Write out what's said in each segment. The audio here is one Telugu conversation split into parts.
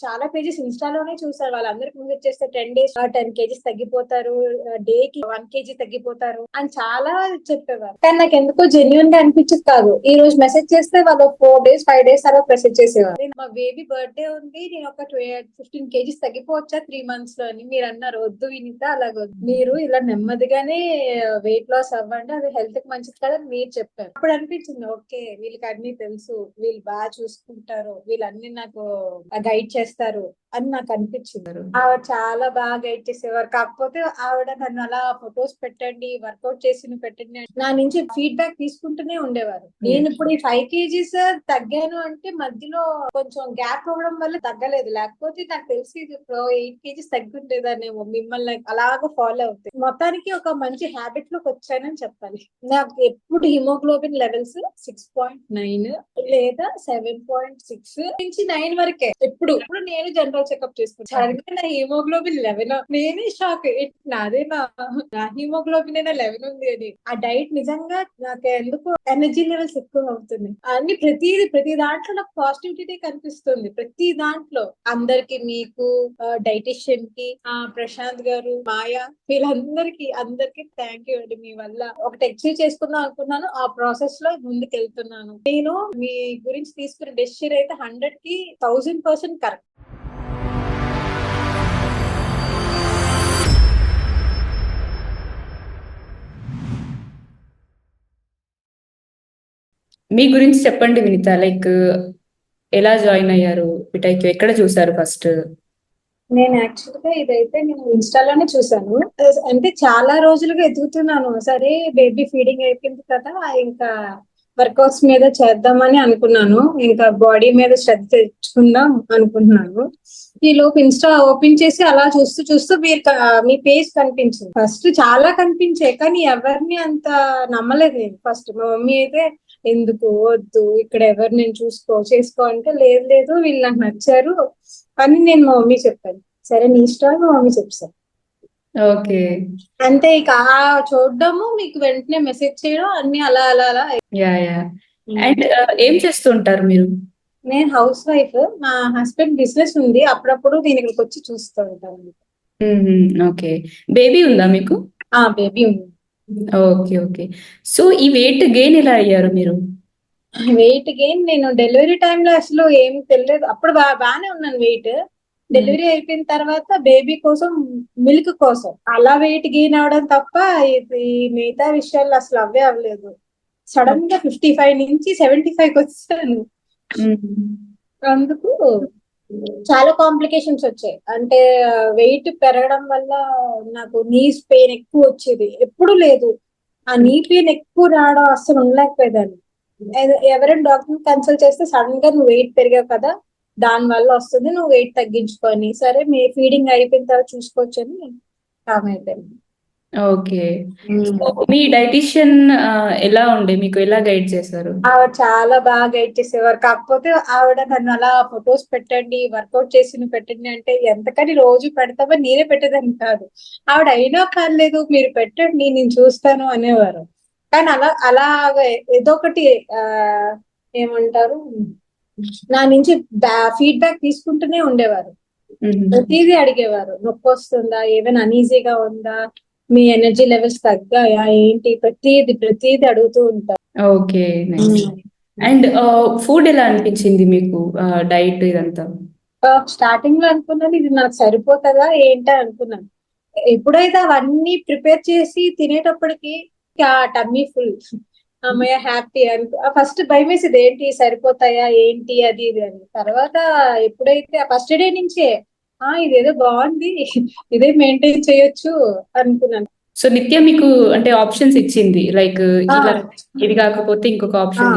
చాలా పేజెస్ ఇన్స్టాలోనే చూసారు. వాళ్ళందరికి ముందు వచ్చేస్తే 10 days 10 kgs తగ్గిపోతారు, డే కి 1 kg తగ్గిపోతారు అని చాలా చెప్పేవారు. కానీ నాకు ఎందుకో జెన్యున్ గా అనిపించేది కాదు. ఈ రోజు మెసేజ్ చేస్తే వాళ్ళు 4 days 5 days తర్వాత మెసేజ్ చేసేవారు. మా బేబీ బర్త్డే ఉంది, నేను ఒక 15 kgs తగ్గిపోవచ్చా 3 months లో అని మీరు అన్నారు. వద్దు వినిత, అలాగొద్దు, మీరు ఇలా నెమ్మదిగానే వెయిట్ లాస్ అవ్వండి, అది హెల్త్ కి మంచిది కదా అని మీరు చెప్పారు. అప్పుడు అనిపించింది ఓకే వీళ్ళకి అన్ని తెలుసు, వీళ్ళు బాగా చూసుకుంటారు, వీళ్ళన్ని నాకు గైడ్ చేస్తారు అని నాకు అనిపించింది. ఆవిడ చాలా బాగా గైడ్ చేసేవారు. కాకపోతే ఆవిడ నన్ను అలా ఫొటోస్ పెట్టండి, వర్కౌట్ చేసి పెట్టండి నా నుంచి ఫీడ్బ్యాక్ తీసుకుంటూనే ఉండేవారు. నేను ఇప్పుడు ఈ 5 kgs తగ్గాను అంటే మధ్యలో కొంచెం గ్యాప్ అవ్వడం వల్ల తగ్గలేదు, లేకపోతే నాకు తెలిసి ఇప్పుడు 8 kgs తగ్గుండేదాన్నేమో మిమ్మల్ని అలాగా ఫాలో అవుతాయి. మొత్తానికి ఒక మంచి హ్యాబిట్ లోకి వచ్చానని చెప్పాలి. నాకు ఎప్పుడు హిమోగ్లోబిన్ లెవెల్స్ 6.9 లేదా 7.6 నుంచి 9 వరకే. ఇప్పుడు నేను జనరల్ చెకప్ చేసుకుంటాను. సడన్గా నా హిమోగ్లోబిన్ 11, నేనే షాక్. నాదేనా నా హిమోగ్లోబిన్ అయినా 11 ఉంది అని. ఆ డైట్ నిజంగా నాకు ఎందుకు ఎనర్జీ లెవెల్స్ ఎక్కువ అవుతుంది అన్ని ప్రతి దాంట్లో నాకు పాజిటివిటీ కనిపిస్తుంది. ప్రతి దాంట్లో అందరికి, మీకు, డైటిషియన్ కి, ప్రశాంత్ గారు, మాయా, వీళ్ళందరికి థ్యాంక్ యూ అండి. మీ వల్ల ఒకటి అచీవ్ చేసుకుందాం అనుకున్నాను, ఆ ప్రాసెస్ లో ముందుకు వెళ్తున్నాను. నేను మీ గురించి తీసుకున్న డెసిషన్ అయితే 100 కి 1000% కరెక్ట్. మీ గురించి చెప్పండి వినిత. లైక్ ఎలా జాయిన్ అయ్యారు పిటైక్యూ, ఎక్కడ చూసారు ఫస్ట్? నేను యాక్చువల్ గా ఇదైతే నేను ఇన్స్టాలోనే చూసాను. అంటే చాలా రోజులుగా ఎదుగుతున్నాను. సరే బేబీ ఫీడింగ్ అయిపోయింది కదా, ఇంకా వర్కౌట్స్ మీద చేద్దామని అనుకున్నాను, ఇంకా బాడీ మీద శ్రద్ధ తెచ్చుకుందాం అనుకుంటున్నాను. ఈ లోపు ఇన్స్టా ఓపెన్ చేసి అలా చూస్తూ చూస్తూ మీ పేజ్ కనిపించింది. ఫస్ట్ చాలా కనిపించాయి కానీ ఎవరిని అంత నమ్మలేదు నేను. ఫస్ట్ మా మమ్మీ అయితే ఎందుకు వద్దు, ఇక్కడ ఎవరు నేను చేసుకో అంటే లేదు వీళ్ళు నాకు నచ్చారు అని నేను మా మమ్మీ చెప్పాను. సరే నీ ఇష్టం, మా మమ్మీ చెప్తాను. ఓకే, అంతే. ఇక చూడడము, మీకు వెంటనే మెసేజ్ చేయడం, అన్ని అలా అలా అలా. యా. అండ్ ఏం చేస్తుంటారు మీరు? నేను హౌస్ వైఫ్. మా హస్బెండ్ బిజినెస్ ఉంది, అప్పుడప్పుడు నేను ఇక్కడికి వచ్చి చూస్తూ ఉంటాను. ఓకే, బేబీ ఉందా మీకు? బేబీ ఉంది. ఓకే. సో ఈ వెయిట్ గెయిన్ ఎలా అయ్యారు మీరు? వెయిట్ గెయిన్ నేను డెలివరీ టైంలో అసలు ఏం తెలియదు. అప్పుడు బాగానే ఉన్నాను వెయిట్. డెలివరీ అయిపోయిన తర్వాత బేబీ కోసం, మిల్క్ కోసం అలా వెయిట్ గెయిన్ అవడం తప్ప ఈ మిగతా విషయాల్లో అసలు అవే అవ్వలేదు. సడన్ గా 55 నుంచి 75 వచ్చాను. అందుకు చాలా కాంప్లికేషన్స్ వచ్చాయి. అంటే వెయిట్ పెరగడం వల్ల నాకు నీస్ పెయిన్ ఎక్కువ వచ్చేది, ఎప్పుడు లేదు. ఆ నీ పెయిన్ ఎక్కువ రావడం అసలు ఉండలేకపోయేదాన్ని. ఎవరైనా డాక్టర్ కన్సల్ట్ చేస్తే సడన్ గా నువ్వు వెయిట్ పెరిగావు కదా, దాని వల్ల వస్తుంది, నువ్వు వెయిట్ తగ్గించుకొని, సరే మీ ఫీడింగ్ అయిపోయిన తర్వాత చూసుకోవచ్చు అని కామ్ అయిపోయింది. ఓకే, మీ డైటిషియన్ ఎలా ఉండే, మీకు ఎలా గైడ్ చేశారు? ఆవిడ చాలా బాగా గైడ్ చేసేవారు. కాకపోతే ఆవిడ నన్ను అలా ఫొటోస్ పెట్టండి, వర్కౌట్ చేసి పెట్టండి అంటే ఎంతకని రోజు పెడతామని నేనే పెట్టేదాన్ని కాదు. ఆవిడ అయినా పర్లేదు మీరు పెట్టండి నేను చూస్తాను అనేవారు. కానీ అలాగా ఏదో ఒకటి ఏమంటారు, నా నుంచి ఫీడ్బ్యాక్ తీసుకుంటూనే ఉండేవారు. ప్రతిదీ అడిగేవారు. నొప్పి వస్తుందా, ఏమైనా అనీజీగా ఉందా, మీ ఎనర్జీ లెవెల్స్ తగ్గాయా ఏంటి, ప్రతిదీ అడుగుతూ ఉంటారు. ఓకే, అండ్ ఫుడ్ ఎలా అనిపించింది మీకు, డైట్ ఇదంతా? స్టార్టింగ్ లో అనుకున్నాను ఇది నాకు సరిపోతుందా ఏంటా అనుకున్నాను. ఎప్పుడైతే అవన్నీ ప్రిపేర్ చేసి తినేటప్పటికి టమ్మీ ఫుల్, అమ్మయ్య హ్యాపీ ఫస్ట్ భయం వేసేది ఏంటి సరిపోతాయా ఏంటి అది ఇది అని. తర్వాత ఎప్పుడైతే ఫస్ట్ డే నుంచే ఇదేదో బాగుంది, ఇదే మెయింటైన్ చేయొచ్చు అనుకున్నాను. సో నిత్య మీకు అంటే ఆప్షన్స్ ఇచ్చింది, లైక్ ఇది కాకపోతే ఇంకొక ఆప్షన్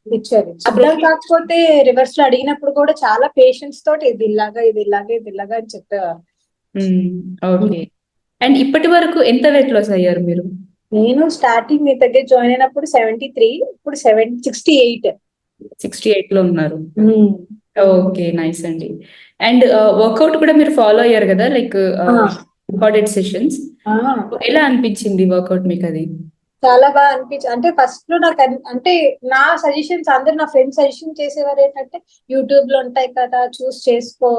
ఇచ్చారు. అర్థం కాకపోతే రివర్స్ లో అడిగినప్పుడు కూడా చాలా పేషెన్స్ తోటి ఇది ఇలాగా అని చెప్పేవారు. ఓకే, అండ్ ఇప్పటి వరకు ఎంత వెయిట్ లాస్ అయ్యారు మీరు? నేను స్టార్టింగ్ మీ దగ్గర జాయిన్ అయినప్పుడు 73, ఇప్పుడు 68 లో ఉన్నారు. ఓకే, నైస్ అండి. అండ్ వర్కౌట్ కూడా మీరు ఫాలో అయ్యారు కదా, లైక్ ఇంపార్టెంట్ సెషన్స్, ఎలా అనిపించింది వర్కౌట్ మీకు? అది చాలా బాగా అనిపించింది. అంటే ఫస్ట్ లో నాకు అంటే నా సజెషన్స్ అందరు నా ఫ్రెండ్స్ సజెషన్ చేసేవారు ఏంటంటే యూట్యూబ్ లో ఉంటాయి కదా చూస్ చేసుకో,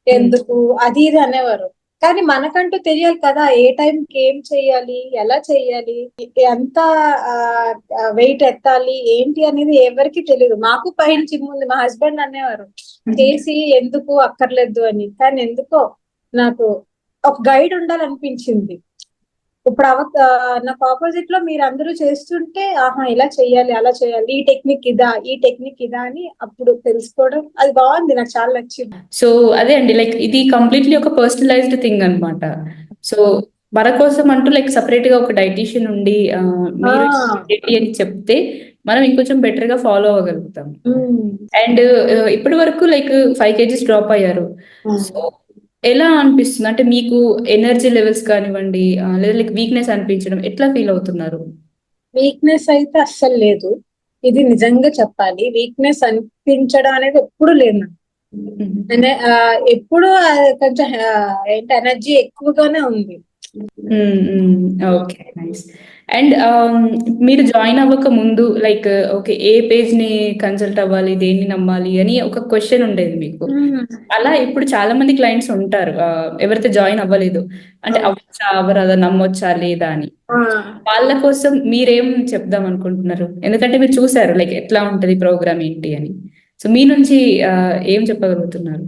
ఎందుకు అది ఇది అనేవారు. కానీ మనకంటూ తెలియాలి కదా ఏ టైం కి ఏం చెయ్యాలి, ఎలా చెయ్యాలి, ఎంత వెయిట్ ఎత్తాలి ఏంటి అనేది ఎవరికి తెలియదు. మాకు పైన జిమ్ ఉంది, మా హస్బెండ్ అనేవారు చేసి ఎందుకు అక్కర్లేదు అని. కానీ ఎందుకో నాకు ఒక గైడ్ ఉండాలనిపించింది. ఇప్పుడు నాకు ఆపోజిట్ లో మీరు అందరూ చేస్తుంటే ఆహా ఇలా చెయ్యాలి అలా చేయాలి, ఈ టెక్నిక్ ఇదా ఈ టెక్నిక్ ఇదా అని అప్పుడు తెలుసుకోవడం అది బాగుంది, నాకు చాలా నచ్చింది. సో అదే అండి, లైక్ ఇది కంప్లీట్లీ ఒక పర్సనలైజ్డ్ థింగ్ అన్నమాట. సో మన కోసం అంటూ లైక్ సపరేట్ గా ఒక డైటీషియన్ ఉండి మీరు ఏంటి అని చెప్తే మనం ఇంకొంచెం బెటర్ గా ఫాలో అవ్వగలుగుతాం. అండ్ ఇప్పటి వరకు లైక్ 5 kgs డ్రాప్ అయ్యారు. సో ఎలా అనిపిస్తుంది అంటే మీకు ఎనర్జీ లెవెల్స్ కానివ్వండి, లేదా లైక్ వీక్నెస్ అనిపించడం ఎట్లా ఫీల్ అవుతున్నారు? వీక్నెస్ అయితే అస్సలు లేదు, ఇది నిజంగా చెప్పాలి. వీక్నెస్ అనిపించడం అనేది ఎప్పుడు లేదు నాకు. ఎప్పుడు కొంచెం ఏంటి ఎనర్జీ ఎక్కువగానే ఉంది. Okay, nice. అండ్ మీరు జాయిన్ అవ్వక ముందు లైక్ ఓకే ఏ పేజ్ ని కన్సల్ట్ అవ్వాలి, దేన్ని నమ్మాలి అని ఒక క్వశ్చన్ ఉండేది మీకు. అలా ఇప్పుడు చాలా మంది క్లయింట్స్ ఉంటారు ఎవరైతే జాయిన్ అవ్వలేదు అంటే అవ్వచ్చా అవ్వరాదా, నమ్మొచ్చా లేదా అని. వాళ్ళ కోసం మీరేం చెప్దాం అనుకుంటున్నారు? ఎందుకంటే మీరు చూసారు లైక్ ఎట్లా ఉంటది ప్రోగ్రామ్ ఏంటి అని. సో మీ నుంచి ఏం చెప్పగలుగుతున్నారు?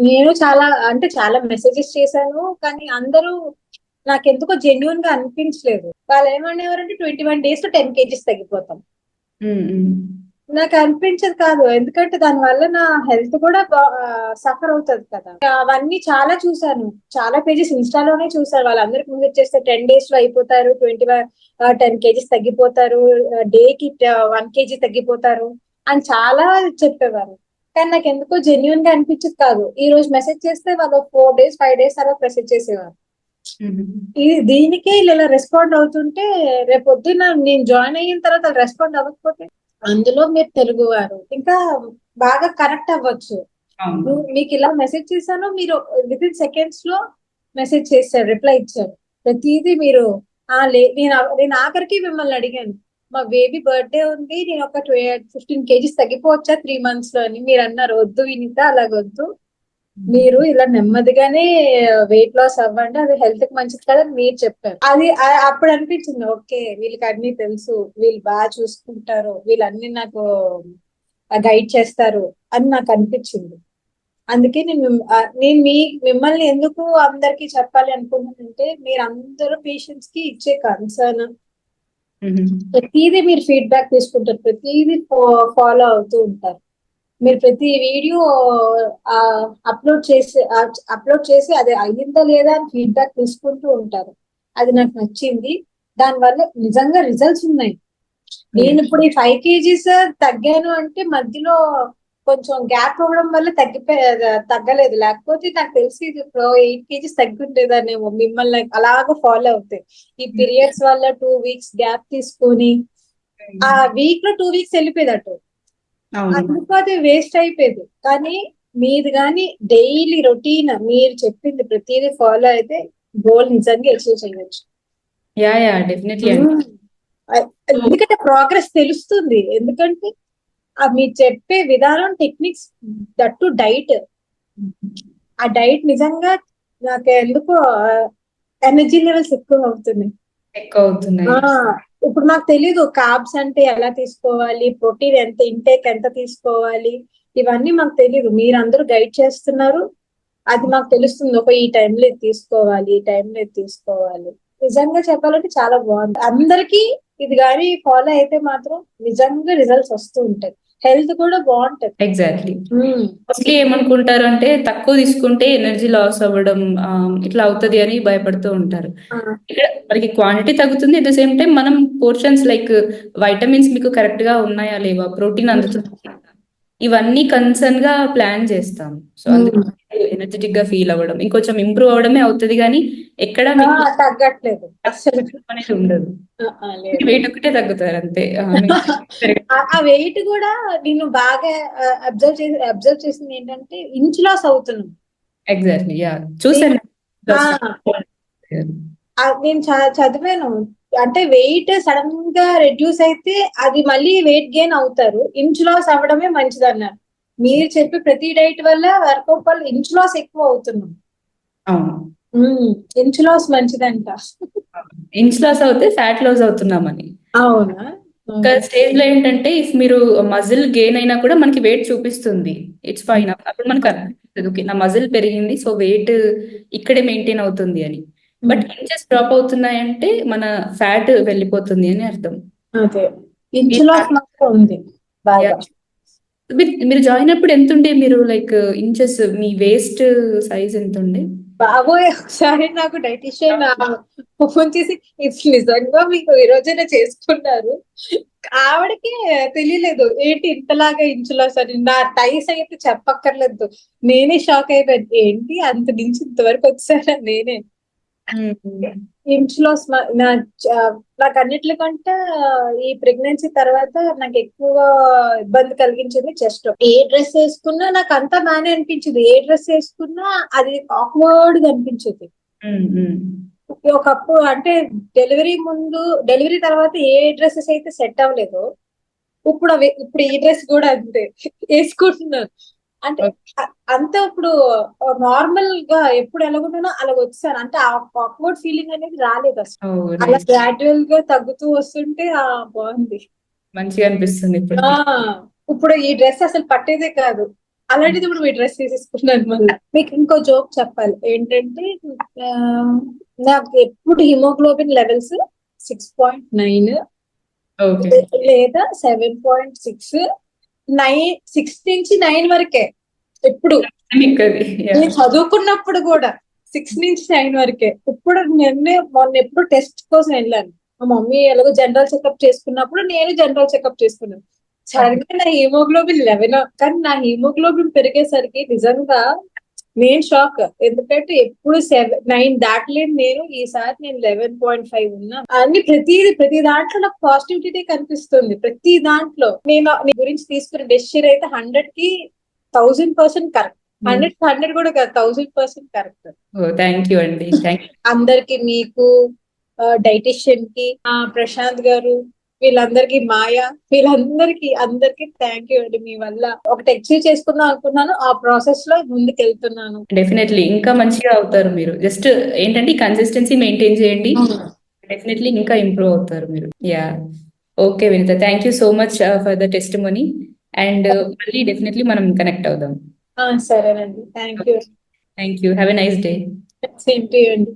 నేను చాలా మెసేజెస్ చేశాను, కానీ అందరూ నాకెందుకో జెన్యున్ గా అనిపించలేదు. వాళ్ళు ఏమనేవారంటే 21 days లో 10 kgs తగ్గిపోతాం. నాకు అనిపించదు కాదు, ఎందుకంటే దాని వల్ల నా హెల్త్ కూడా సఫర్ అవుతుంది కదా. అవన్నీ చాలా చూసాను, చాలా పేజెస్ ఇన్స్టాలోనే చూసాను. వాళ్ళందరికి ముందు వచ్చేస్తే 10 days లో అయిపోతారు, 10 kgs తగ్గిపోతారు, డేకి 1 kg తగ్గిపోతారు అని చాలా చెప్పేవారు. కానీ నాకు ఎందుకో జెన్యున్ గా అనిపించదు కాదు. ఈ రోజు మెసేజ్ చేస్తే వాళ్ళు 4 days 5 days తర్వాత మెసేజ్ చేసేవారు. దీనికే ఇలా రెస్పాండ్ అవుతుంటే రేపొద్దున నేను జాయిన్ అయిన తర్వాత రెస్పాండ్ అవ్వకపోతే, అందులో మీరు తెలుగు వారు ఇంకా బాగా కనెక్ట్ అవ్వచ్చు. మీకు ఇలా మెసేజ్ చేశాను, మీరు విత్ ఇన్ సెకండ్స్ లో మెసేజ్ చేశారు, రిప్లై ఇచ్చారు. ప్రతిదీ మీరు నేను ఆఖరికి మిమ్మల్ని అడిగాను, మా బేబీ బర్త్డే ఉంది, నేను ఒక 15 kgs తగ్గిపోవచ్చా 3 months లో అని. మీరు అన్నారు వద్దు వినిత అలాగొద్దు, మీరు ఇలా నెమ్మదిగానే వెయిట్ లాస్ అవ్వండి, అది హెల్త్ కి మంచిది కదా మీరు చెప్పారు. అది అప్పుడు అనిపించింది ఓకే వీళ్ళకి అన్ని తెలుసు, వీళ్ళు బాగా చూసుకుంటారు, వీళ్ళన్ని నాకు గైడ్ చేస్తారు అని నాకు అనిపించింది. అందుకే నేను మిమ్మల్ని ఎందుకు అందరికి చెప్పాలి అనుకుంటున్నానంటే, మీరు అందరూ పేషెంట్స్ కి ఇచ్చే కన్సర్న్ ప్రతిదీ మీరు ఫీడ్బ్యాక్ తీసుకుంటారు, ప్రతిదీ ఫాలో అవుతూ ఉంటారు. మీరు ప్రతి వీడియో అప్లోడ్ చేసి అది అయ్యిందా లేదా అని ఫీడ్బ్యాక్ తీసుకుంటూ ఉంటారు. అది నాకు నచ్చింది. దానివల్ల నిజంగా రిజల్ట్స్ ఉన్నాయి. నేను ఇప్పుడు ఈ 5 kgs తగ్గాను అంటే మధ్యలో కొంచెం గ్యాప్ అవ్వడం వల్ల తగ్గలేదు. లేకపోతే నాకు తెలిసి ఇప్పుడు 8 kgs తగ్గుండేదాన్నేమో. మిమ్మల్ని అలాగా ఫాలో అవుతాయి. ఈ పీరియడ్స్ వల్ల 2 weeks గ్యాప్ తీసుకొని ఆ వీక్ లో 2 weeks వెళ్ళిపోయేదట్టు, అందుకు అది వేస్ట్ అయిపోయేది. కానీ మీది కానీ డైలీ రొటీన్ మీరు చెప్పింది ప్రతిదీ ఫాలో అయితే గోల్ నిజంగా అచీవ్ చేయొచ్చు. ఎందుకంటే ప్రోగ్రెస్ తెలుస్తుంది. ఎందుకంటే మీరు చెప్పే విధానం, టెక్నిక్స్, దట్టు డైట్, ఆ డైట్ నిజంగా నాకు ఎందుకో ఎనర్జీ లెవెల్స్ ఎక్కువ అవుతున్నాయి. ఇప్పుడు నాకు తెలీదు కార్బ్స్ అంటే ఎలా తీసుకోవాలి, ప్రోటీన్ ఇంటేక్ ఎంత తీసుకోవాలి, ఇవన్నీ మాకు తెలీదు. మీరు అందరూ గైడ్ చేస్తున్నారు, అది మాకు తెలుస్తుంది. ఈ టైంలో ఇది తీసుకోవాలి, ఈ టైంలో ఇది తీసుకోవాలి. నిజంగా చెప్పాలంటే చాలా బాగుంది. అందరికి ఇది కానీ ఫాలో అయితే మాత్రం నిజంగా రిజల్ట్స్ వస్తూ ఉంటాయి, హెల్త్ కూడా బాగుంటది. ఎగ్జాక్ట్లీ. మోస్ట్లీ ఏమనుకుంటారు అంటే తక్కువ తీసుకుంటే ఎనర్జీ లాస్ అవ్వడం ఇట్లా అవుతుంది అని భయపడుతూ ఉంటారు. ఇక్కడ మనకి క్వాంటిటీ తగ్గుతుంది, అట్ ద సేమ్ టైం మనం పోర్షన్స్ లైక్ వైటమిన్స్ మీకు కరెక్ట్ గా ఉన్నాయా లేవా, ప్రోటీన్ అందుతుంది, ఇవన్నీ కన్సర్న్ గా ప్లాన్ చేస్తాం. సో అందుకే ఎనర్జెటిక్ గా ఫీల్ అవ్వడం, ఇంకొంచెం ఇంప్రూవ్ అవడమే అవుతుంది కానీ ఎక్కడ తగ్గట్లేదు అనేది ఉండదు. వెయిట్ ఒకటే తగ్గుతారు అంతే. ఆ వెయిట్ కూడా నేను బాగా అబ్జర్వ్ చేసింది ఏంటంటే ఇంచ్ లాస్ అవుతున్నాం. ఎగ్జాక్ట్లీ, యా చూసాను. నేను చదివాను అంటే వెయిట్ సడన్ గా రెడ్యూస్ అయితే అది మళ్ళీ వెయిట్ గెయిన్ అవుతారు, ఇంచ్ లాస్ అవ్వడమే మంచిది అన్నారు. మీరు చెప్పే ప్రతి డైట్ వల్ల వర్కౌట్ వల్ల ఇంచ్ లాస్ ఎక్కువ అవుతున్నాం. అవును. ఇంచ్ లాస్ మంచిదంట. ఇంచ్ లాస్ అవుతే ఫ్యాట్ లాస్ అవుతున్నామని. అవునా? ఒక స్టేజ్ లో ఏంటంటే ఇఫ్ మీరు మజిల్ గెయిన్ అయినా కూడా మనకి వెయిట్ చూపిస్తుంది, ఇట్స్ ఫైన్. అప్పుడు మనకు అనిపిస్తుంది ఓకే నా మజిల్ పెరిగింది, సో వెయిట్ ఇక్కడే మెయింటైన్ అవుతుంది అని. బట్ ఇంచెస్ డ్రాప్ అవుతున్నాయంటే మన ఫ్యాట్ వెళ్ళిపోతుంది అని అర్థం. అదే ఇంచ్ మీరు లాస్ మాత్రం ఉంది బాగా. మీరు జాయిన్ అప్పుడు ఎంత ఉండే, మీరు లైక్ ఇంచెస్ మీ వేస్ట్ సైజ్ ఎంత ఉండే? బాబోయ్, ఒకసారి నాకు డైటీషియన్ ఫోన్ చేసి ఇది నిజంగా మీకు ఈ రోజైనా చేసుకున్నారు, ఆవిడకి తెలియలేదు ఏంటి ఇంతలాగా ఇంచులో సరే నా టైస్ అయితే చెప్పక్కర్లేదు. నేనే షాక్ అయిపోయాను, ఏంటి అంత నుంచి ఇంతవరకు వచ్చారా నేనే. ఇంచులో నాకు అన్నిట్లకంటే ఈ ప్రెగ్నెన్సీ తర్వాత నాకు ఎక్కువ ఇబ్బంది కలిగించింది చెస్ట్. ఏ డ్రెస్ వేసుకున్నా నాకు అంతా బాగానే అనిపించింది, ఏ డ్రెస్ వేసుకున్నా అది ఆక్వర్డ్ గా అనిపించింది. ఒకప్పుడు అంటే డెలివరీ ముందు డెలివరీ తర్వాత ఏ డ్రెస్సెస్ అయితే సెట్ అవ్వలేదు, ఇప్పుడు ఈ డ్రెస్ కూడా అంతే వేసుకుంటున్నాను. అంటే అంతా ఇప్పుడు నార్మల్ గా ఎప్పుడు ఎలాగుంటానో అలా వచ్చాను, అంటే ఆ ఆక్వర్డ్ ఫీలింగ్ అనేది రాలేదు అసలు. అలా గ్రాడ్యువల్ గా తగ్గుతూ వస్తుంటే బాగుంది, మంచిగా అనిపిస్తుంది ఇప్పుడు. ఇప్పుడు ఈ డ్రెస్ అసలు పట్టేదే కాదు, అలాంటిది ఇప్పుడు మీ డ్రెస్ తీసేసుకున్నాను. మళ్ళీ మీకు ఇంకో జోక్ చెప్పాలి ఏంటంటే, నాకు ఎప్పుడు హిమోగ్లోబిన్ లెవెల్స్ 6.9 లేదా 7.6, 6 నుంచి 9 వరకే. ఎప్పుడు నేను చదువుకున్నప్పుడు కూడా 6 నుంచి 9 వరకే. ఇప్పుడు మొన్న ఎప్పుడు టెస్ట్ కోసం వెళ్ళాను, మా మమ్మీ ఎలాగో జనరల్ చెకప్ చేసుకున్నప్పుడు నేను జనరల్ చెకప్ చేసుకున్నాను. సడన్గా నా హిమోగ్లోబిన్ 11, కానీ నా హిమోగ్లోబిన్ పెరిగేసరికి నిజంగా నేను షాక్. ఎందుకంటే ఎప్పుడు 9 దాటలేదు నేను, ఈసారి నేను 11.5 ఉన్నా. అన్ని ప్రతి దాంట్లో నాకు పాజిటివిటీ కనిపిస్తుంది. ప్రతి దాంట్లో నేను నీ గురించి తీసుకున్న డెసిషన్ అయితే 100కి 1000% కరెక్ట్. 100 కూడా కాదు, 1000% కరెక్ట్. థ్యాంక్ యూ అండి. అందరికి, మీకు, డైటిషియన్ కి, ప్రశాంత్ గారు, వీళ్ళందరికీ, మాయా, అందరికి థ్యాంక్ యూ అండి. మీ వల్ల ఒకటి అచీవ్ చేసుకుందాం అనుకున్నాను, ఆ ప్రాసెస్ లో ముందుకు వెళ్తున్నాను. డెఫినెట్లీ ఇంకా మంచిగా అవుతారు మీరు. జస్ట్ ఏంటంటే కన్సిస్టెన్సీ మెయింటైన్ చేయండి, డెఫినెట్లీ ఇంకా ఇంప్రూవ్ అవుతారు మీరు. Yeah okay Vinitha, thank you so much for the testimony. And మళ్ళీ డెఫినెట్లీ మనం కనెక్ట్ అవుదాం. సరేనండి, thank you. Thank you, have a nice day. Same to you అండి.